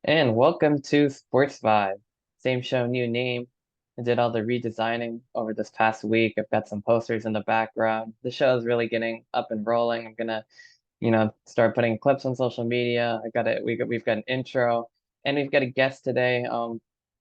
And welcome to SportsVibe. Same show, new name. I did all the redesigning over this past week. I've got some posters in the background. The show is really getting up and rolling. I'm gonna, start putting clips on social media. I got it. We've got an intro, and we've got a guest today.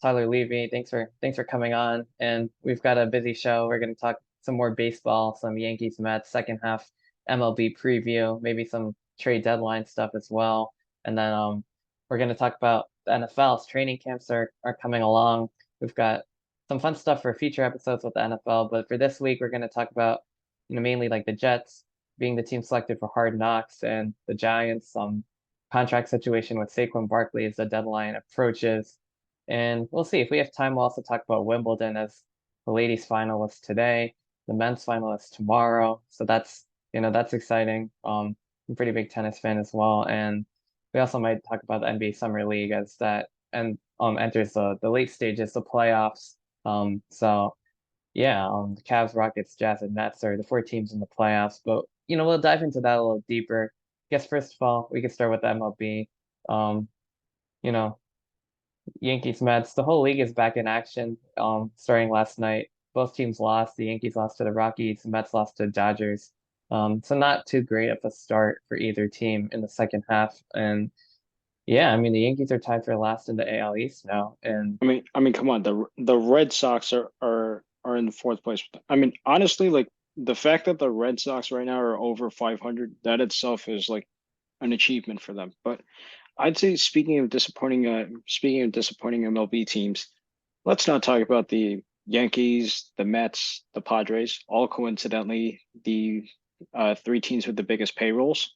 Tyler Levy. Thanks for coming on. And we've got a busy show. We're gonna talk some more baseball, some Yankees Mets second half MLB preview, maybe some trade deadline stuff as well. And then we're going to talk about the NFL's training camps are coming along. We've got some fun stuff for future episodes with the NFL, but for this week, we're going to talk about, mainly like the Jets being the team selected for Hard Knocks and the Giants, contract situation with Saquon Barkley as the deadline approaches. And we'll see if we have time. We'll also talk about Wimbledon as the ladies' final is today, the men's final is tomorrow. So that's exciting. I'm a pretty big tennis fan as well, and we also might talk about the NBA Summer League as that and enters the late stages, the playoffs. So yeah, the Cavs, Rockets, Jazz, and Nets are the four teams in the playoffs. But we'll dive into that a little deeper. I guess first of all, we could start with the MLB. Um, you know, Yankees, Mets, the whole league is back in action. Starting last night, both teams lost. The Yankees lost to the Rockies, the Mets lost to the Dodgers. So not too great of a start for either team in the second half. And yeah, I mean the Yankees are tied for last in the AL East now. And Come on. The Red Sox are in the fourth place. I mean, honestly, like the fact that the Red Sox right now are over 500, that itself is like an achievement for them. But I'd say speaking of disappointing MLB teams, let's not talk about the Yankees, the Mets, the Padres, all coincidentally the three teams with the biggest payrolls.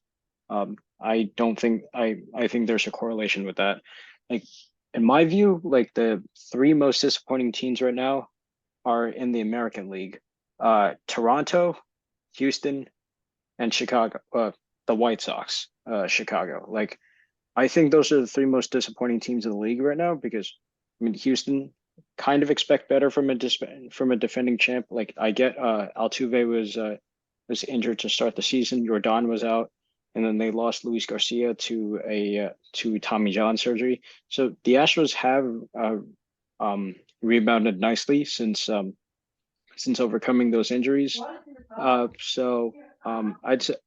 I don't think I think there's a correlation with that. Like in my view, like the three most disappointing teams right now are in the American League. Toronto, Houston, and Chicago. The White Sox, Chicago. Like I think those are the three most disappointing teams in the league right now because I mean Houston kind of expect better from a defending champ. Like I get Altuve was injured to start the season. Jordan was out, and then they lost Luis Garcia to Tommy John surgery. So the Astros have rebounded nicely since overcoming those injuries.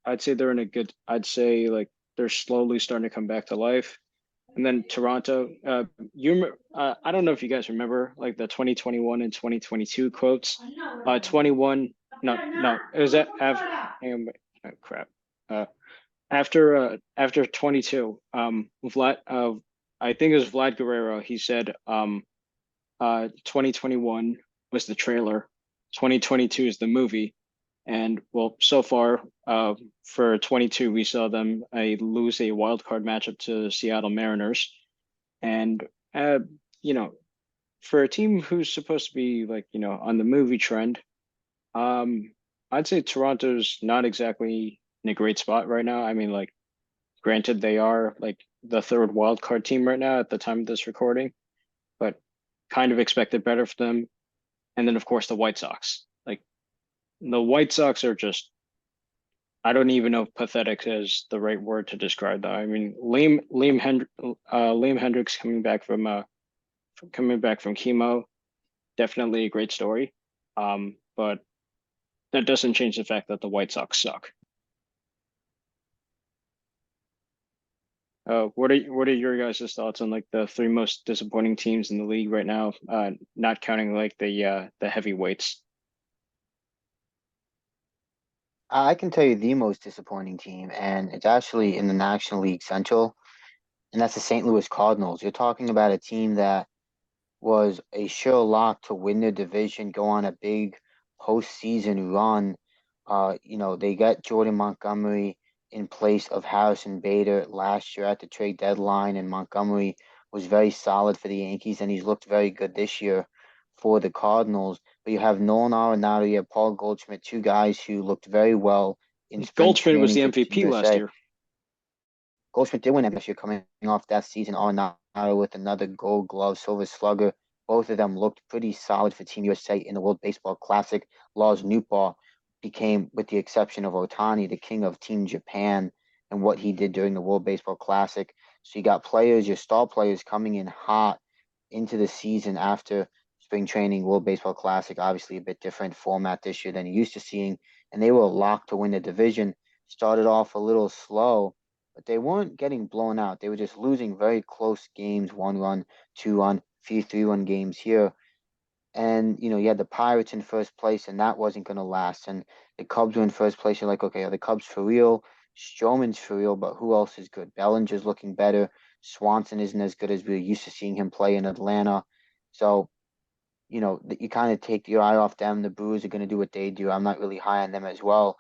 I'd say they're in a good. I'd say like they're slowly starting to come back to life. And then Toronto, I don't know if you guys remember like the 2021 and 2022 quotes. 21, no, it was hang on, oh, crap. Uh, after 22, Vlad, I think it was Vlad Guerrero. He said, 2021 was the trailer, 2022 is the movie, and well, so far, for 22, we saw them lose a wild card matchup to Seattle Mariners, and uh, you know, for a team who's supposed to be like on the movie trend, um, I'd say Toronto's not exactly in a great spot right now. I mean, like, granted, they are like the third wild card team right now at the time of this recording, but kind of expected better for them. And then, of course, the White Sox. Like the White Sox are just I don't even know if pathetic is the right word to describe that. I mean, Liam Hendricks coming back from chemo, definitely a great story. But that doesn't change the fact that the White Sox suck. What are your guys' thoughts on like the three most disappointing teams in the league right now? Not counting like the heavyweights. I can tell you the most disappointing team, and it's actually in the National League Central, and that's the St. Louis Cardinals. You're talking about a team that was a sure lock to win the division, go on a big postseason run. They got Jordan Montgomery in place of Harrison Bader last year at the trade deadline, and Montgomery was very solid for the Yankees, and he's looked very good this year for the Cardinals. But you have Nolan Arenado, you have Paul Goldschmidt, two guys who looked very well in spring Goldschmidt was training the for Team MVP last USA. year. Goldschmidt did win MVP coming off that season. Arenado with another Gold Glove, Silver Slugger. Both of them looked pretty solid for Team USA in the World Baseball Classic. Lars Nootbaar became, with the exception of Otani, the king of Team Japan. and what he did during the World Baseball Classic. So you got players, your star players coming in hot into the season after spring training, World Baseball Classic, obviously a bit different format this year than you're used to seeing. And they were locked to win the division. Started off a little slow, but they weren't getting blown out. They were just losing very close games, 1 run, 2 run, few 3 run games here. And you had the Pirates in first place, and that wasn't going to last. And the Cubs were in first place. You're like, okay, are the Cubs for real? Stroman's for real, but who else is good? Bellinger's looking better. Swanson isn't as good as we were used to seeing him play in Atlanta. So, you kind of take your eye off them. The Brewers are going to do what they do. I'm not really high on them as well.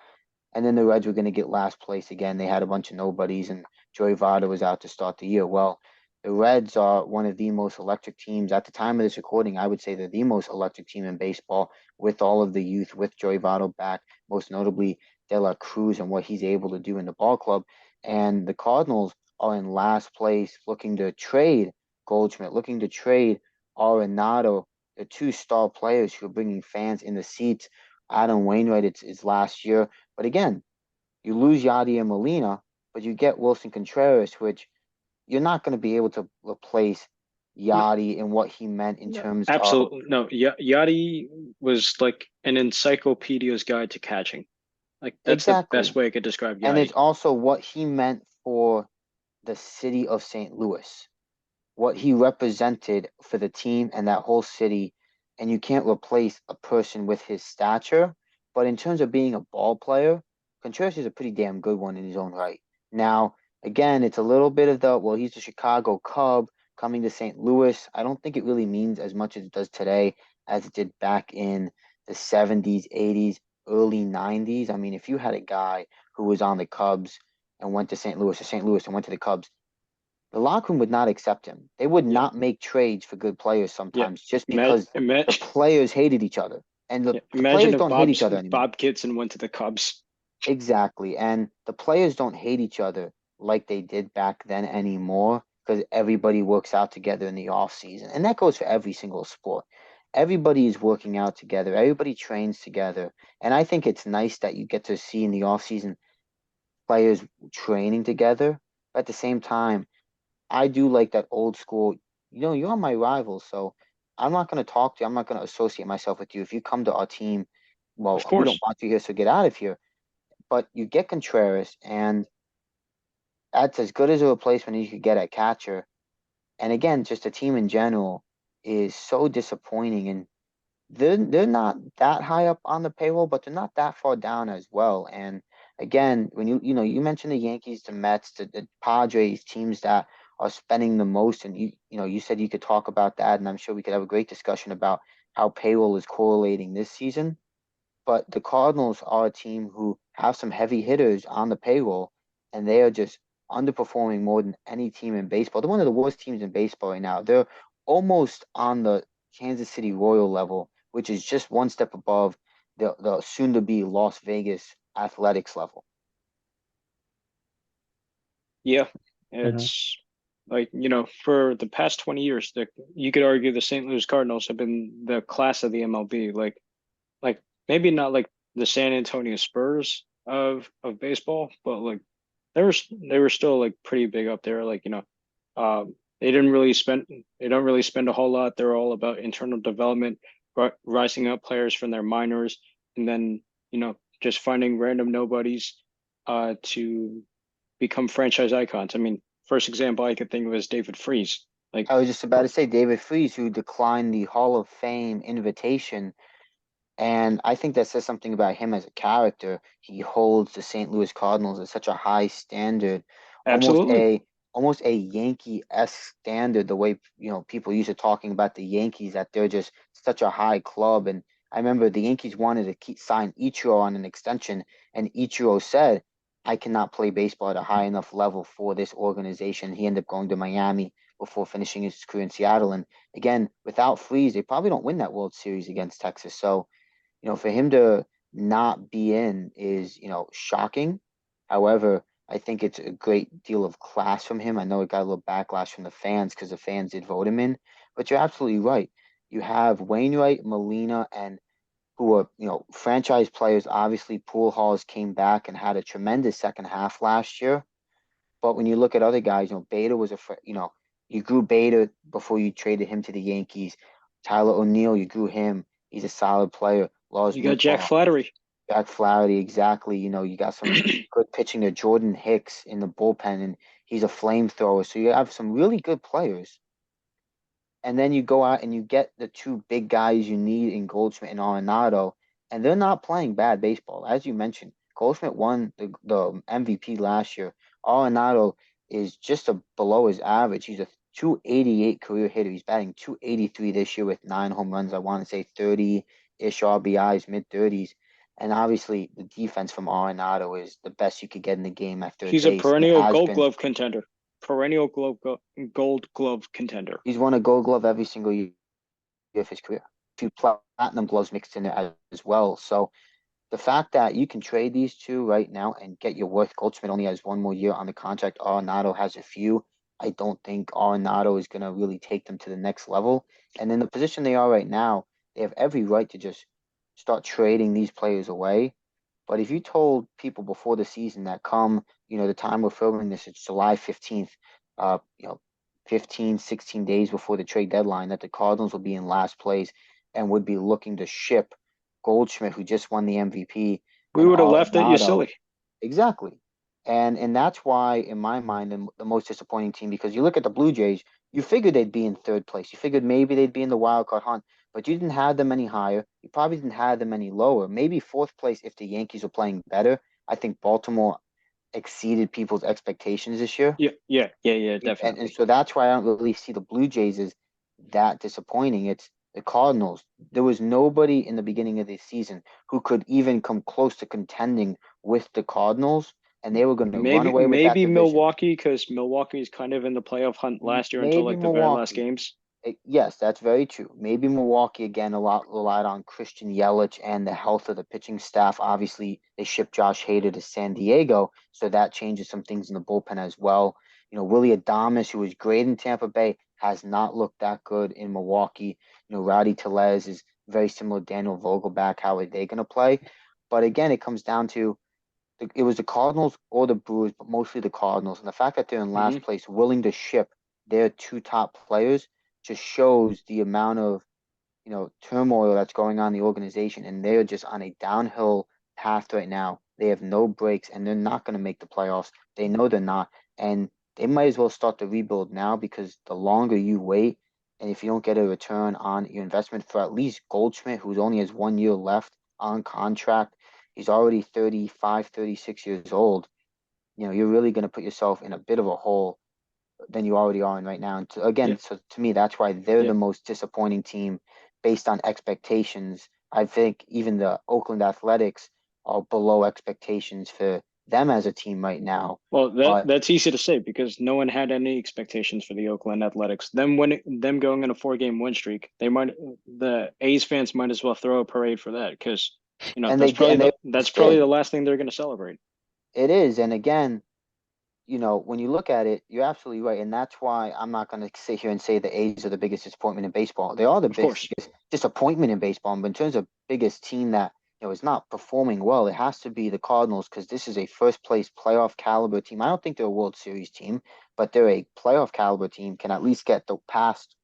And then the Reds were going to get last place again. They had a bunch of nobodies, and Joey Votto was out to start the year. Well, the Reds are one of the most electric teams. At the time of this recording, I would say they're the most electric team in baseball with all of the youth, with Joey Votto back, most notably De La Cruz and what he's able to do in the ball club. And the Cardinals are in last place looking to trade Goldschmidt, looking to trade Arenado, the two star players who are bringing fans in the seats. Adam Wainwright, it's last year. But again, you lose Yadi and Molina, but you get Wilson Contreras, which you're not going to be able to replace No, Yadi and what he meant in no, terms of absolutely no. Yachty was like an encyclopedia's guide to catching. Like that's the best exactly. way I could describe And it's Yachty. also what he meant for the city of St. Louis, what he represented for the team and that whole city. And you can't replace a person with his stature. But in terms of being a ball player, Contreras is a pretty damn good one in his own right. Now, again, it's a little bit of well, he's a Chicago Cub coming to St. Louis. I don't think it really means as much as it does today as it did back in the 70s, 80s, early 90s. I mean, if you had a guy who was on the Cubs and went to St. Louis or St. Louis and went to the Cubs, the locker room would not accept him. They would Yeah, not make trades for good players yeah. sometimes just Imagine, because the imagine, players hated each other. And the, yeah. the Imagine players if don't hate each other anymore. Bob Gibson went to the Cubs. Exactly. And the players don't hate each other like they did back then anymore because everybody works out together in the off season. And that goes for every single sport. Everybody is working out together. Everybody trains together. And I think it's nice that you get to see in the off season players training together. But at the same time, I do like that old school. You're my rival, so I'm not going to talk to you. I'm not going to associate myself with you. If you come to our team, Of well, we don't course. want you here, so get out of here. But you get Contreras, and that's as good as a replacement as you could get at catcher. And again, just the team in general is so disappointing, and they're not that high up on the payroll, but they're not that far down as well. And again, when you mentioned the Yankees, the Mets, the Padres, teams that are spending the most, and you said you could talk about that, and I'm sure we could have a great discussion about how payroll is correlating this season. But the Cardinals are a team who have some heavy hitters on the payroll, and they are just underperforming more than any team in baseball. They're one of the worst teams in baseball right now. They're almost on the Kansas City Royal level, which is just one step above the soon to be Las Vegas Athletics level. Yeah, Hmm. it's like, for the past 20 years, you could argue the St. Louis Cardinals have been the class of the MLB. Like maybe not like the San Antonio Spurs of baseball, but like they were still like pretty big up there. Like, they don't really spend a whole lot. They're all about internal development, rising up players from their minors, and then, just finding random nobodies to become franchise icons. I mean, first example I could think of is David Freese. Like, I was just about to say David Freese, who declined the Hall of Fame invitation. And I think that says something about him as a character. He holds the St. Louis Cardinals at such a high standard, almost absolutely. a almost a Yankee-esque standard, the way people used to talking about the Yankees, that they're just such a high club. And I remember the Yankees wanted to sign Ichiro on an extension, and Ichiro said, I cannot play baseball at a high enough level for this organization. He ended up going to Miami before finishing his career in Seattle. And again, without Freeze, they probably don't win that World Series against Texas. So for him to not be in is, shocking. However, I think it's a great deal of class from him. I know it got a little backlash from the fans because the fans did vote him in, but you're absolutely right. You have Wainwright, Molina, and who are, franchise players. Obviously, Pujols came back and had a tremendous second half last year. But when you look at other guys, Beta was you grew Beta before you traded him to the Yankees. Tyler O'Neill, you grew him. He's a solid player. Lars You got Jack Nootbaar, Flattery. Jack Flaherty, exactly. You got some good pitching to Jordan Hicks in the bullpen, and he's a flamethrower. So you have some really good players. And then you go out and you get the two big guys you need in Goldschmidt and Arenado, and they're not playing bad baseball. As you mentioned, Goldschmidt won the MVP last year. Arenado is just below his average. He's a 288 career hitter. He's batting 283 this year with 9 home runs. I want to say 30-ish RBIs, mid 30s. And obviously, the defense from Arenado is the best you could get in the game at third He's a base. And it perennial has Gold been. Glove contender. Perennial Gold Glove contender. He's won a Gold Glove every single year of his career. Two platinum gloves mixed in there as well. So the fact that you can trade these two right now and get your worth, Goldschmidt only has one more year on the contract. Arenado has a few. I don't think Arenado is going to really take them to the next level. And in the position they are right now, they have every right to just start trading these players away. But if you told people before the season that come, the time we're filming this, it's July 15th, 15, 16 days before the trade deadline, that the Cardinals will be in last place and would be looking to ship Goldschmidt, who just won the MVP, We and would have left it, you Arenado. silly. Exactly. And that's why, in my mind, the most disappointing team, because you look at the Blue Jays, you figured they'd be in third place. You figured maybe they'd be in the wild card hunt, but you didn't have them any higher. You probably didn't have them any lower. Maybe fourth place if the Yankees were playing better. I think Baltimore exceeded people's expectations this year. Yeah, definitely. And so that's why I don't really see the Blue Jays as that disappointing. It's the Cardinals. There was nobody in the beginning of the season who could even come close to contending with the Cardinals, and they were going to run away with that Maybe division. Milwaukee, because Milwaukee's kind of in the playoff hunt last year until Maybe like the very last Milwaukee. games. Yes, that's very true. Maybe Milwaukee again a lot relied on Christian Yelich and the health of the pitching staff. Obviously, they shipped Josh Hader to San Diego, so that changes some things in the bullpen as well. Willie Adames, who was great in Tampa Bay, has not looked that good in Milwaukee. Rowdy Tellez is very similar to Daniel Vogelback. How are they going to play? But again, it comes down to it was the Cardinals or the Brewers, but mostly the Cardinals. And the fact that they're in last place, willing to ship their two top players, just shows the amount of turmoil that's going on in the organization, and they're just on a downhill path right now. They have no breaks, and they're not going to make the playoffs. They know they're not, and they might as well start the rebuild now, because the longer you wait, and if you don't get a return on your investment for at least Goldschmidt, who only has 1 year left on contract, he's already 35, 36 years old. You're really going to put yourself in a bit of a hole than you already are in right now. And so to me, that's why they're the most disappointing team based on expectations. I think even the Oakland Athletics are below expectations for them as a team right now. Well, that's easy to say because no one had any expectations for the Oakland Athletics. Them going on a 4-game win streak, the A's fans might as well throw a parade for that because that's probably the last thing they're going to celebrate. It is, and again, when you look at it, you're absolutely right. And that's why I'm not going to sit here and say the A's are the biggest disappointment in baseball. They are the biggest disappointment in baseball. But in terms of biggest team that, is not performing well, it has to be the Cardinals, because this is a first place playoff caliber team. I don't think they're a World Series team, but they're a playoff caliber team, can at least get past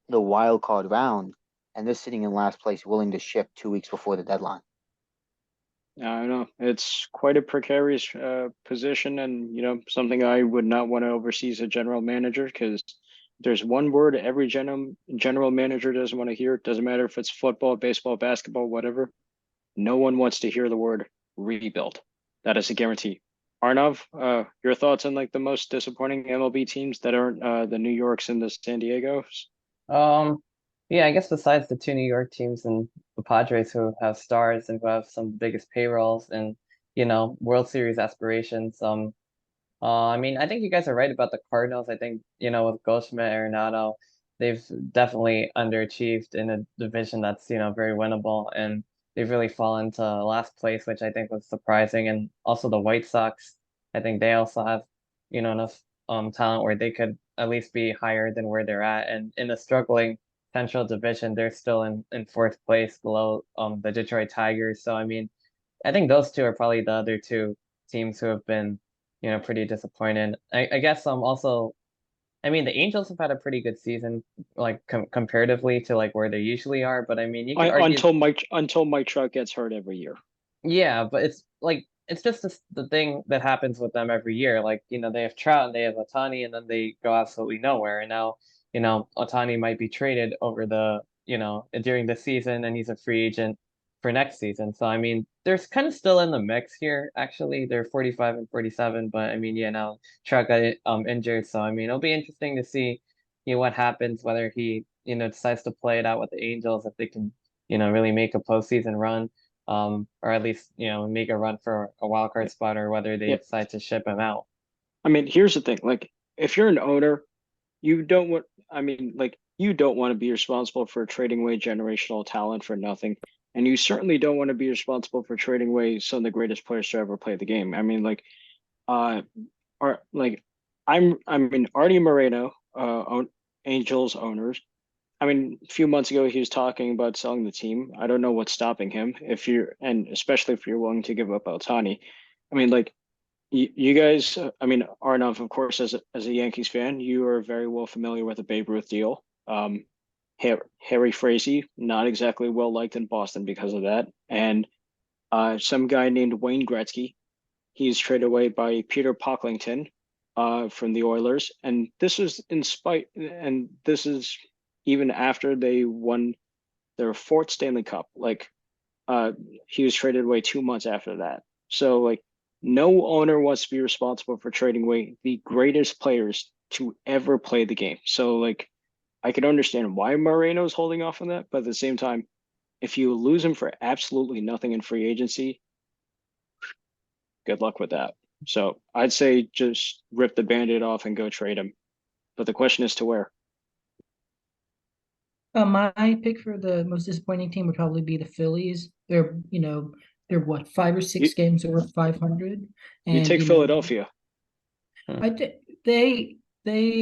the wild card round. And they're sitting in last place, willing to ship 2 weeks before the deadline. I know it's quite a precarious position, and something I would not want to oversee as a general manager, because there's one word every general manager doesn't want to hear. It doesn't matter if it's football, baseball, basketball, whatever. No one wants to hear the word rebuild. That is a guarantee. Arnav, your thoughts on like the most disappointing MLB teams that aren't the New Yorks and the San Diegos? Yeah, I guess besides the two New York teams and the Padres, who have stars and who have some biggest payrolls and World Series aspirations. I mean, I think you guys are right about the Cardinals. I think with Goldschmidt, Arenado, they've definitely underachieved in a division that's very winnable, and they've really fallen to last place, which I think was surprising. And also the White Sox, I think they also have enough talent where they could at least be higher than where they're at. And in the struggling Central Division, they're still in fourth place below the Detroit Tigers. So I mean, I think those two are probably the other two teams who have been pretty disappointed. I guess also, I mean, the Angels have had a pretty good season, like comparatively to like where they usually are. But I mean, you could argue, Until Mike Trout gets hurt every year. yeah, but it's like it's just the thing that happens with them every year. Like, they have Trout and they have Ohtani, and then they go absolutely nowhere. And now, Ohtani might be traded over during the season, and he's a free agent for next season. So I mean, there's kind of still in the mix here. Actually, they're 45 and 47, but I mean, yeah, now Trout got injured, so I mean, it'll be interesting to see, what happens, whether he decides to play it out with the Angels, if they can really make a postseason run, or at least make a run for a wild card spot, or whether they Yeah. decide to ship him out. I mean, here's the thing. Like, if you're an owner, you don't want, I mean, like, you don't want to be responsible for trading away generational talent for nothing. And you certainly don't want to be responsible for trading away some of the greatest players to ever play the game. I mean, like, uh, are like, I mean, Artie Moreno, Angels owners. I mean, a few months ago, he was talking about selling the team. I don't know what's stopping him and especially if you're willing to give up Altani. I mean, like, you guys, I mean, Arnav, of course, as a Yankees fan, you are very well familiar with the Babe Ruth deal. Harry Frazee, not exactly well liked in Boston because of that, and some guy named Wayne Gretzky. He's traded away by Peter Pocklington, from the Oilers, and this is even after they won their fourth Stanley Cup. Like, he was traded away 2 months after that. So, like, no owner wants to be responsible for trading away the greatest players to ever play the game. So, like, I can understand why Moreno's holding off on that, but at the same time, if you lose him for absolutely nothing in free agency, good luck with that. So I'd say just rip the Band-Aid off and go trade him. But the question is to where. My pick for the most disappointing team would probably be the Phillies. They're what, five or You six games over 500, you and take Philadelphia. Hmm. I think they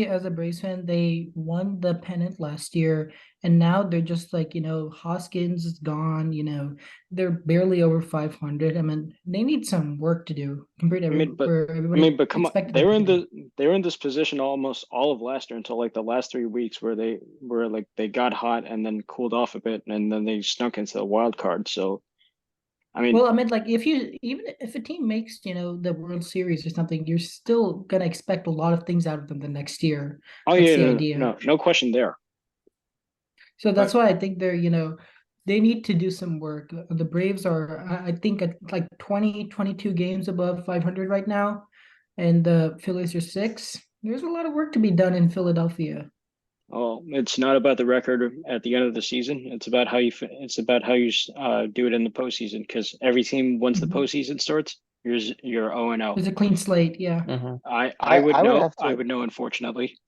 as a Braves fan, they won the pennant last year, and now they're just like, Hoskins is gone. They're barely over 500. I mean, they need some work to do compared to I mean, but where I everybody mean, but come on, expected them to be. they were in this position almost all of last year until like the last 3 weeks where they were like they got hot and then cooled off a bit and then they snuck into the wild card. So I mean, Well, I mean, like even if a team makes, the World Series or something, you're still gonna expect a lot of things out of them the next year. oh That's yeah, the no, idea. no question there. So that's But why I think they need to do some work. The Braves are, I think, at like 20, 22 games above 500 right now, and the Phillies are six. There's a lot of work to be done in Philadelphia. well, it's not about the record at the end of the season. It's about how it's about how you do it in the postseason. Because every team, once the Mhm. postseason starts, you're 0-0. There's a clean slate, yeah. Hmm. I would I would know. have I to would know. Unfortunately,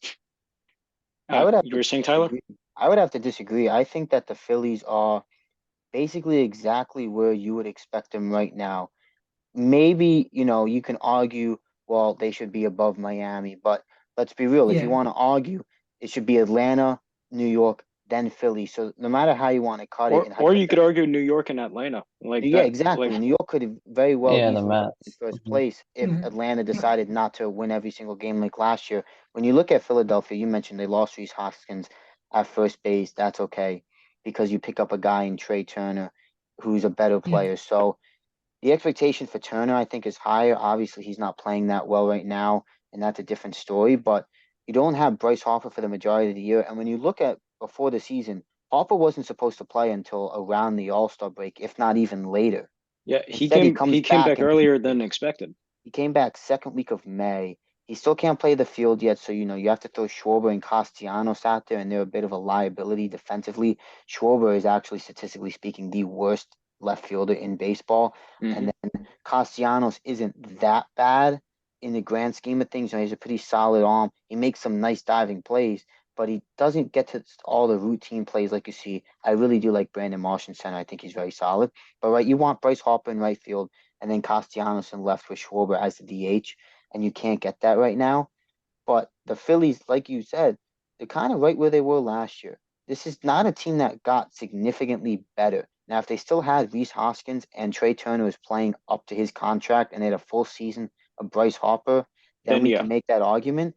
I would have you to were saying, Tyler? disagree. I would have to disagree. I think that the Phillies are basically exactly where you would expect them right now. Maybe, you can argue, well, they should be above Miami, but let's be real. If you Yeah. want to argue, it should be Atlanta, New York, then Philly. So no matter how you want to cut it, and Or you could hypothetically, argue New York and Atlanta like yeah, that. Like, exactly. New York could have very well Yeah, the easily been in Mets. first Hmm. place if Mhm. Atlanta decided not to win every single game like last year. When you look at Philadelphia, you mentioned they lost Reese Hoskins at first base. That's okay because you pick up a guy in Trey Turner who's a better Yeah. player. So the expectation for Turner, I think, is higher. Obviously, he's not playing that well right now, and that's a different story. But you don't have Bryce Harper for the majority of the year. And when you look at before the season, Harper wasn't supposed to play until around the All-Star break, if not even later. yeah, Instead, he comes he came back back and earlier than expected. he came back second week of May. He still can't play the field yet, so you have to throw Schwarber and Castellanos out there, and they're a bit of a liability defensively. Schwarber is actually, statistically speaking, the worst left fielder in baseball, Hmm. and then Castellanos isn't that bad in the grand scheme of things. He's a pretty solid arm. He makes some nice diving plays, but he doesn't get to all the routine plays like you see. I really do like Brandon Marsh in center. I think he's very solid. But right, you want Bryce Harper in right field and then Castellanos and left with Schwarber as the DH, and you can't get that right now. But the Phillies, like you said, they're kind of right where they were last year. This is not a team that got significantly better. Now, if they still had Reese Hoskins and Trey Turner was playing up to his contract and they had a full season a Bryce Harper, then we can make that argument.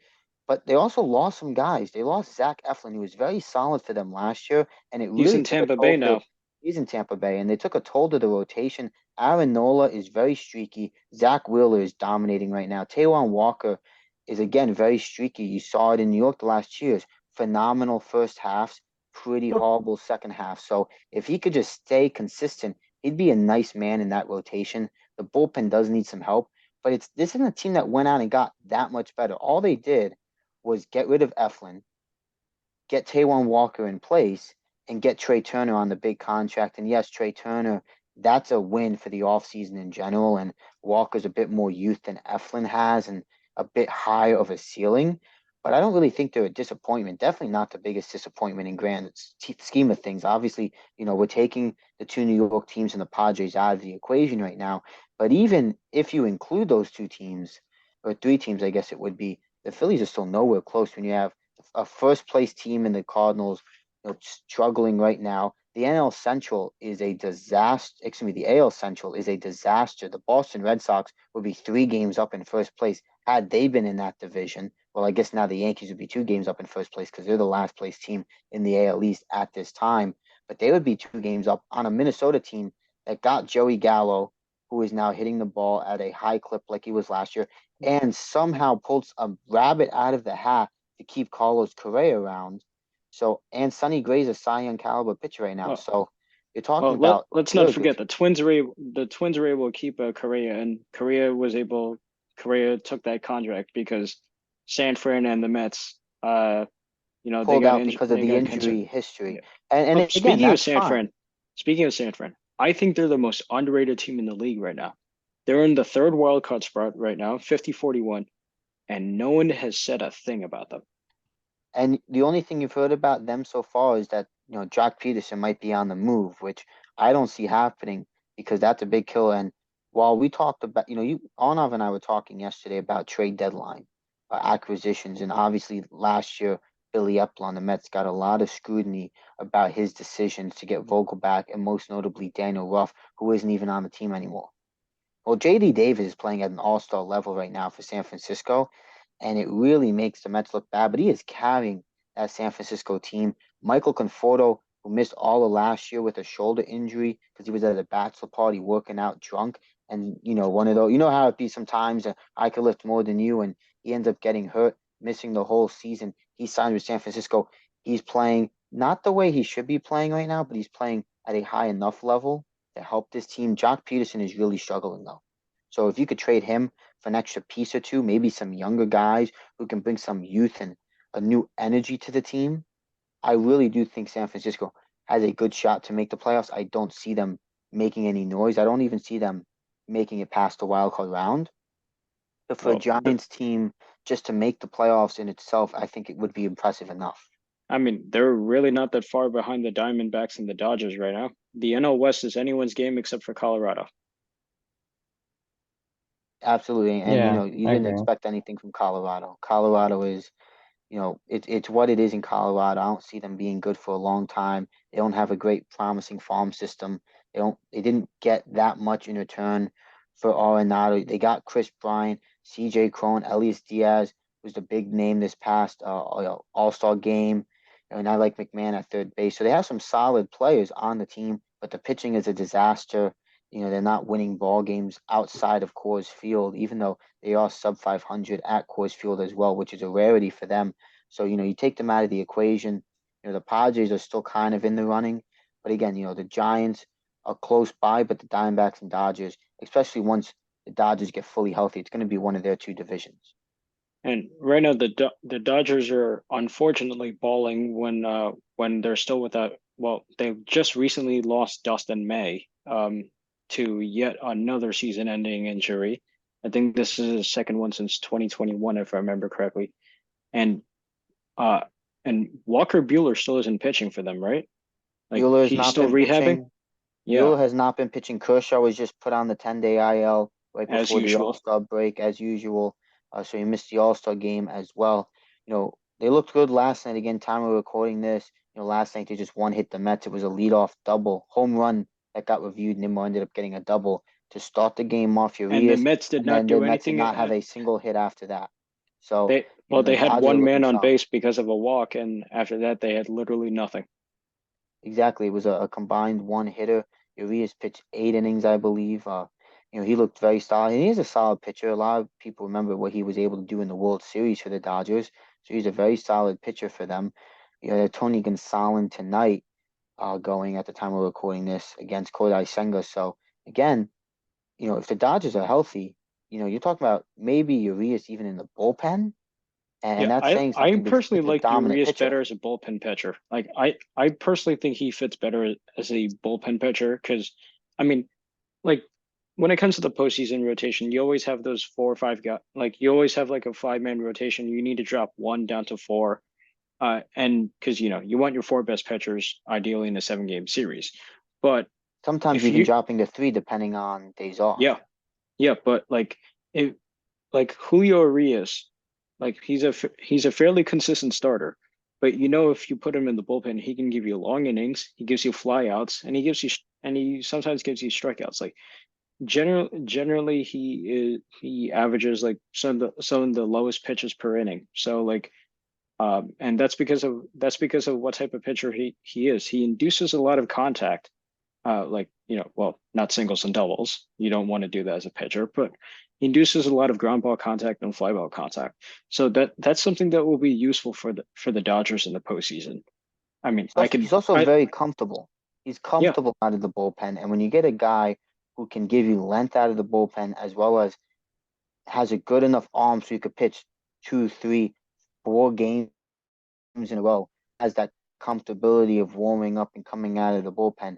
But they also lost some guys. They lost Zach Eflin, who was very solid for them last year, and it He's really in took a Tampa toll Bay to the, now. he's in Tampa Bay, and they took a toll to the rotation. Aaron Nola is very streaky. Zach Wheeler is dominating right now. Taijuan Walker is again very streaky. You saw it in New York the last 2 years. Phenomenal first halves, pretty horrible second half. So if he could just stay consistent, he'd be a nice man in that rotation. The bullpen does need some help, but this isn't a team that went out and got that much better. All they did was get rid of Eflin, get Taijuan Walker in place, and get Trey Turner on the big contract. And yes, Trey Turner, that's a win for the offseason in general. And Walker's a bit more youth than Eflin has and a bit higher of a ceiling. But I don't really think they're a disappointment. Definitely not the biggest disappointment in grand scheme of things. Obviously, we're taking the 2 New York teams and the Padres out of the equation right now. But even if you include those 2 teams, or 3 teams, I guess it would be, the Phillies are still nowhere close when you have a first place team in the Cardinals, struggling right now. The NL Central is a disaster. Excuse me, the AL Central is a disaster. The Boston Red Sox would be 3 games up in first place had they been in that division. Well, I guess now the Yankees would be 2 games up in first place because they're the last place team in the AL East at this time. But they would be 2 games up on a Minnesota team that got Joey Gallo, who is now hitting the ball at a high clip like he was last year, and somehow pulled a rabbit out of the hat to keep Carlos Correa around. So, and Sonny Gray's a Cy Young caliber pitcher right now. So you're talking about let's not forget the Twins were able to keep Correa, and Correa took that contract because San Fran and the Mets pulled out because of the injury history. And again, speaking of San Fran, I think they're the most underrated team in the league right now. They're in the 3rd wild card spot right now, 50-41, and no one has said a thing about them. And the only thing you've heard about them so far is that, Jock Peterson might be on the move, which I don't see happening because that's a big killer. And while we talked about, Arnav and I were talking yesterday about trade deadline acquisitions, and obviously last year, Billy Epler on the Mets got a lot of scrutiny about his decisions to get Vogelback and most notably Daniel Ruff, who isn't even on the team anymore. Well, JD Davis is playing at an all-star level right now for San Francisco, and it really makes the Mets look bad, but he is carrying that San Francisco team. Michael Conforto, who missed all of last year with a shoulder injury because he was at a bachelor party working out drunk, and one of those, how it be sometimes I could lift more than you, and he ends up getting hurt, missing the whole season. He signed with San Francisco. He's playing not the way he should be playing right now, but he's playing at a high enough level to help this team. Jock Peterson is really struggling though. So if you could trade him for an extra piece or 2, maybe some younger guys who can bring some youth and a new energy to the team, I really do think San Francisco has a good shot to make the playoffs. I don't see them making any noise. I don't even see them making it past the wild card round. But for a Giants team just to make the playoffs in itself, I think it would be impressive enough. I mean, they're really not that far behind the Diamondbacks and the Dodgers right now. The NL West is anyone's game except for Colorado. Absolutely. And, you didn't expect anything from Colorado. Colorado is, it's what it is in Colorado. I don't see them being good for a long time. They don't have a great promising farm system. They didn't get that much in return for Arenado. They got Chris Bryant, CJ Cron, Elias Diaz was the big name this past All-Star game. And I like McMahon at third base. So they have some solid players on the team, but the pitching is a disaster. They're not winning ball games outside of Coors Field, even though they are sub 500 at Coors Field as well, which is a rarity for them. So, you take them out of the equation. The Padres are still kind of in the running. But again, the Giants are close by, but the Diamondbacks and Dodgers, especially once the Dodgers get fully healthy, it's going to be one of their 2 divisions. And right now, the Dodgers are unfortunately balling when they're still without. Well, they just recently lost Dustin May to yet another season-ending injury. I think this is his second one since 2021, if I remember correctly. And Walker Buehler still isn't pitching for them, right? Like Buehler has he's not still been rehabbing. pitching. Buehler has not been pitching. Kershaw was just put on the 10-day IL right As before the usual. All-Star break, as usual. So he missed the All-Star game as well. They looked good last night. Again, time we're recording this, last night they just one hit the Mets. It was a leadoff double, home run that got reviewed. Nimmo ended up getting a double. to start the game off And the Urias, Mets did and not then the do Mets did anything. not have a single hit after that. So, They the had Dodgers are one looking man on sharp. base because of a walk, and after that they had literally nothing. Exactly. It was a combined one hitter. Urias pitched 8 innings, I believe. He looked very solid. And he's a solid pitcher. A lot of people remember what he was able to do in the World Series for the Dodgers. So he's a very solid pitcher for them. You had Tony Gonsolin tonight, going at the time we're recording this against Kodai Senga. So again, if the Dodgers are healthy, you're talking about maybe Urias even in the bullpen, and Yeah, that's saying I something because personally it's a like dominant Urias pitcher. better as a bullpen pitcher. Like I personally think he fits better as a bullpen pitcher because, I mean, like when it comes to the postseason rotation, you always have those 4 or 5 guys. Like you always have like a 5-man rotation. You need to drop one down to four, and because you want your 4 best pitchers ideally in a 7-game series. But Sometimes if even you, dropping to three depending on days off. yeah, yeah, but like if like Julio Urias, like he's a fairly consistent starter. But if you put him in the bullpen, he can give you long innings, he gives you flyouts, and he sometimes gives you strikeouts. Like generally he averages like some of the lowest pitches per inning. So like and that's because of what type of pitcher he is. He induces a lot of contact. Like well, not singles and doubles. You don't want to do that as a pitcher, but he induces a lot of ground ball contact and fly ball contact. So that's something that will be useful for the Dodgers in the postseason. I mean, He's also very comfortable. He's yeah, comfortable out of the bullpen. And when you get a guy who can give you length out of the bullpen as well as has a good enough arm so you could pitch 2, 3, 4 games in a row, has that comfortability of warming up and coming out of the bullpen.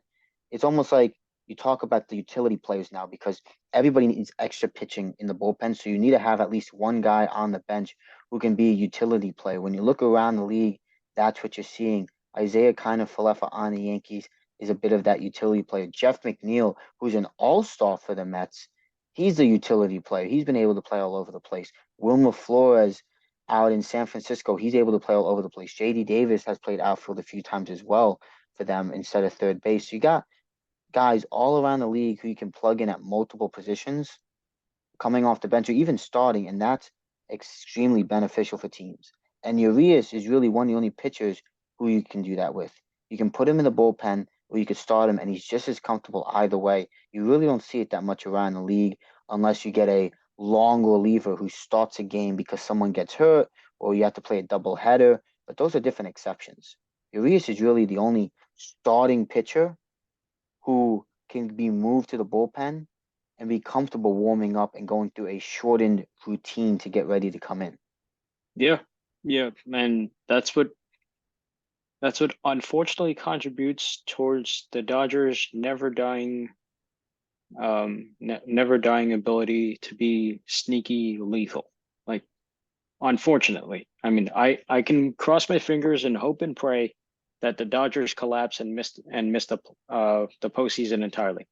It's almost like you talk about the utility players now because everybody needs extra pitching in the bullpen. So you need to have at least one guy on the bench who can be a utility player. When you look around the league, that's what you're seeing. Isaiah Kiner-Falefa on the Yankees is a bit of that utility player. Jeff McNeil, who's an all-star for the Mets, he's a utility player. He's been able to play all over the place. Wilmer Flores out in San Francisco, he's able to play all over the place. JD Davis has played outfield a few times as well for them instead of third base. So you got guys all around the league who you can plug in at multiple positions coming off the bench or even starting, and that's extremely beneficial for teams. And Urias is really one of the only pitchers who you can do that with. You can put him in the bullpen or you could start him, and he's just as comfortable either way. You really don't see it that much around the league unless you get a long reliever who starts a game because someone gets hurt or you have to play a double header. But those are different exceptions. Urias is really the only starting pitcher who can be moved to the bullpen and be comfortable warming up and going through a shortened routine to get ready to come in. yeah, yeah, and that's what unfortunately contributes towards the Dodgers never dying ability to be sneaky lethal. Like, unfortunately, I mean, I can cross my fingers and hope and pray that the Dodgers collapse and miss the postseason entirely.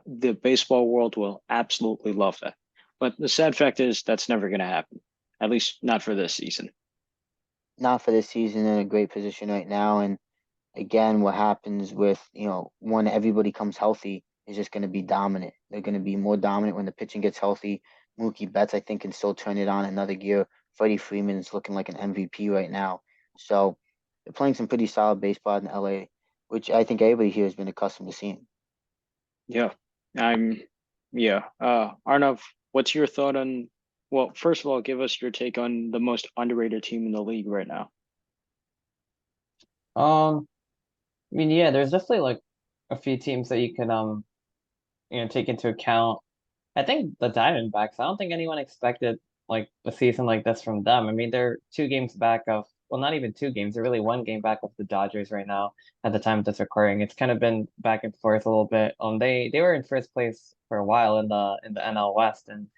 The baseball world will absolutely love that. But the sad fact is that's never going to happen, at least not for this season. Not for this season, in a great position right now. And again, what happens with, when everybody comes healthy is just going to be dominant. They're going to be more dominant when the pitching gets healthy. Mookie Betts, I think, can still turn it on another gear. Freddie Freeman is looking like an MVP right now. So they're playing some pretty solid baseball in LA, which I think everybody here has been accustomed to seeing. Yeah, I'm. Yeah, Arnav, what's your thought on? Well, first of all, give us your take on the most underrated team in the league right now. I mean, yeah, there's definitely like a few teams that you can take into account. I think the Diamondbacks, I don't think anyone expected like a season like this from them. I mean, they're 2 games back of, well, not even 2 games, they're really 1 game back of the Dodgers right now at the time of this recording. It's kind of been back and forth a little bit. They were in first place for a while in the NL West, and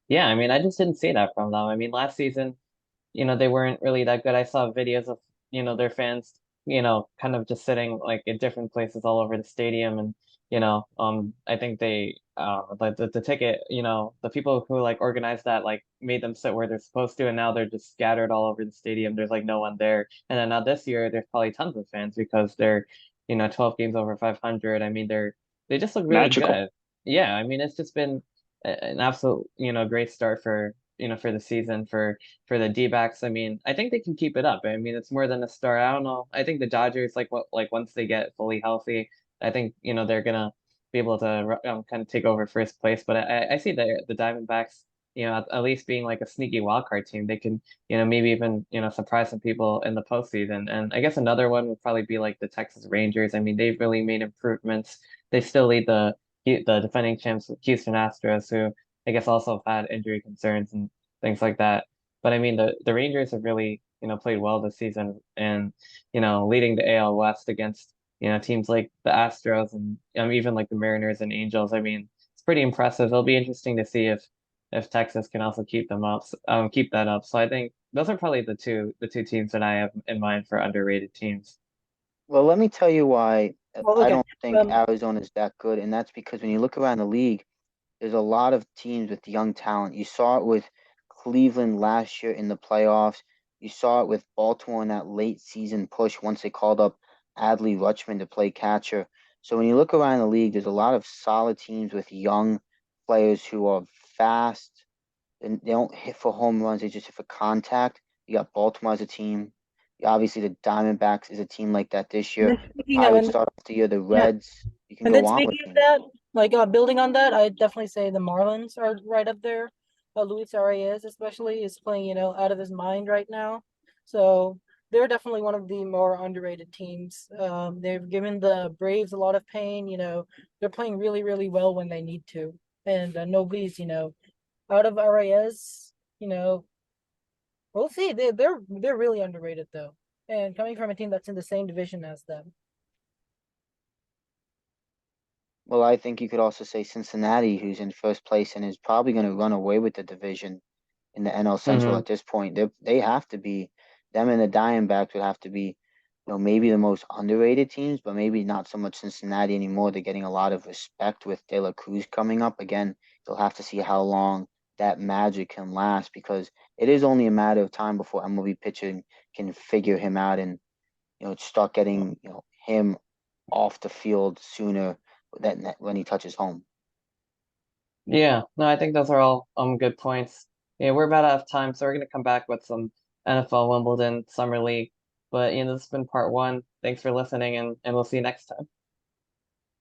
yeah, I mean, I just didn't see that from them. I mean, last season, they weren't really that good. I saw videos of, their fans, kind of just sitting like in different places all over the stadium. And, I think they, like the ticket, the people who like organized that, like made them sit where they're supposed to. And now they're just scattered all over the stadium. There's like no one there. And then now this year, there's probably tons of fans because they're, 12 games over 500. I mean, they just look really Magical. good. yeah, I mean, it's just been an absolute, great start for, for the season for the D-backs. I mean, I think they can keep it up. I mean, it's more than a start. I don't know. I think the Dodgers, like once they get fully healthy, I think, they're gonna be able to kind of take over first place. But I see the Diamondbacks, at least being like a sneaky wild card team. They can, maybe even, surprise some people in the postseason. And I guess another one would probably be like the Texas Rangers. I mean, they've really made improvements. They still lead the defending champs Houston Astros, who I guess also have had injury concerns and things like that. But I mean, the Rangers have really, played well this season, and leading the AL West against teams like the Astros and even like the Mariners and Angels. I mean, it's pretty impressive. It'll be interesting to see if Texas can also keep that up. So I think those are probably the two teams that I have in mind for underrated teams. Well, let me tell you why Well, I okay. don't think Um, Arizona's that good, and that's because when you look around the league, there's a lot of teams with young talent. You saw it with Cleveland last year in the playoffs. You saw it with Baltimore in that late season push once they called up Adley Rutschman to play catcher. So when you look around the league, there's a lot of solid teams with young players who are fast and they don't hit for home runs, they just hit for contact. You got Baltimore as a team. Obviously, the Diamondbacks is a team like that this and year. then speaking I of, would and start off the year the yeah, Reds. You can and then go on with speaking of teams. that, like building on that, I definitely say the Marlins are right up there. Luis Arias, especially, is playing, out of his mind right now. So they're definitely one of the more underrated teams. They've given the Braves a lot of pain. They're playing really, really well when they need to, and nobody's, out of Arias. We'll see. They're really underrated though, and coming from a team that's in the same division as them. Well, I think you could also say Cincinnati, who's in first place and is probably going to run away with the division in the NL Central Hmm. at this point. They have to be them and the Diamondbacks would have to be, maybe the most underrated teams, but maybe not so much Cincinnati anymore. They're getting a lot of respect with De La Cruz coming up. Again, they'll have to see how long that magic can last because it is only a matter of time before MLB pitching can figure him out and start getting him off the field sooner than when he touches home. Yeah, no, I think those are all good points. Yeah, we're about out of time, so we're gonna come back with some NFL Wimbledon Summer League. But this has been part one. Thanks for listening, and we'll see you next time.